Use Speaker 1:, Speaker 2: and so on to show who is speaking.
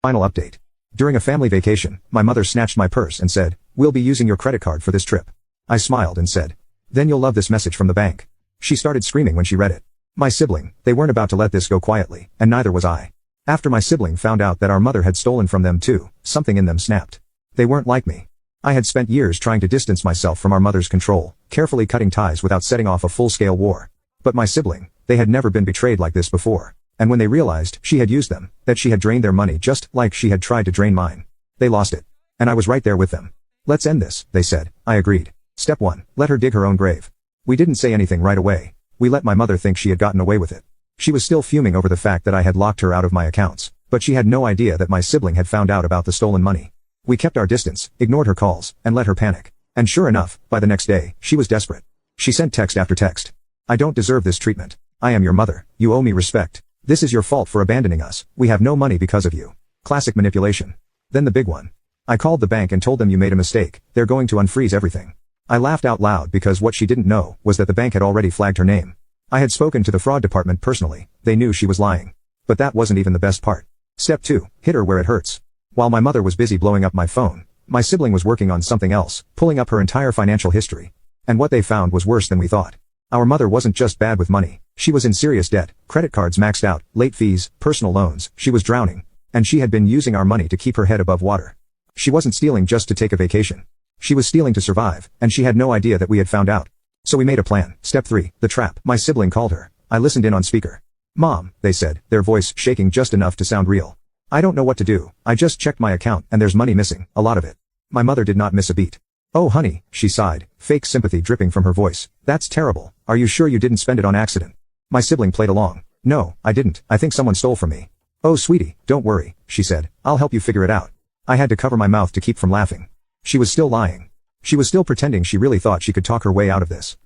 Speaker 1: Final update. During a family vacation, my mother snatched my purse and said, "We'll be using your credit card for this trip." I smiled and said, "Then you'll love this message from the bank." She started screaming when she read it. My sibling, they weren't about to let this go quietly, and neither was I. After my sibling found out that our mother had stolen from them too, something in them snapped. They weren't like me. I had spent years trying to distance myself from our mother's control, carefully cutting ties without setting off a full-scale war. But my sibling, they had never been betrayed like this before. And when they realized she had used them, that she had drained their money just like she had tried to drain mine, they lost it. And I was right there with them. "Let's end this," they said. I agreed. Step 1, let her dig her own grave. We didn't say anything right away. We let my mother think she had gotten away with it. She was still fuming over the fact that I had locked her out of my accounts, but she had no idea that my sibling had found out about the stolen money. We kept our distance, ignored her calls, and let her panic. And sure enough, by the next day, she was desperate. She sent text after text. "I don't deserve this treatment. I am your mother. You owe me respect. This is your fault for abandoning us. We have no money because of you." Classic manipulation. Then the big one. I called the bank and told them, "You made a mistake. They're going to unfreeze everything." I laughed out loud because what she didn't know was that the bank had already flagged her name. I had spoken to the fraud department personally. They knew she was lying. But that wasn't even the best part. Step 2, hit her where it hurts. While my mother was busy blowing up my phone, my sibling was working on something else, pulling up her entire financial history. And what they found was worse than we thought. Our mother wasn't just bad with money. She was in serious debt, credit cards maxed out, late fees, personal loans. She was drowning. And she had been using our money to keep her head above water. She wasn't stealing just to take a vacation. She was stealing to survive, and she had no idea that we had found out. So we made a plan. Step 3, the trap. My sibling called her. I listened in on speaker. "Mom," they said, their voice shaking just enough to sound real. "I don't know what to do. I just checked my account and there's money missing, a lot of it." My mother did not miss a beat. "Oh honey," she sighed, fake sympathy dripping from her voice. "That's terrible. Are you sure you didn't spend it on accident?" My sibling played along. "No, I didn't. I think someone stole from me." "Oh sweetie, don't worry," she said. "I'll help you figure it out." I had to cover my mouth to keep from laughing. She was still lying. She was still pretending she really thought she could talk her way out of this.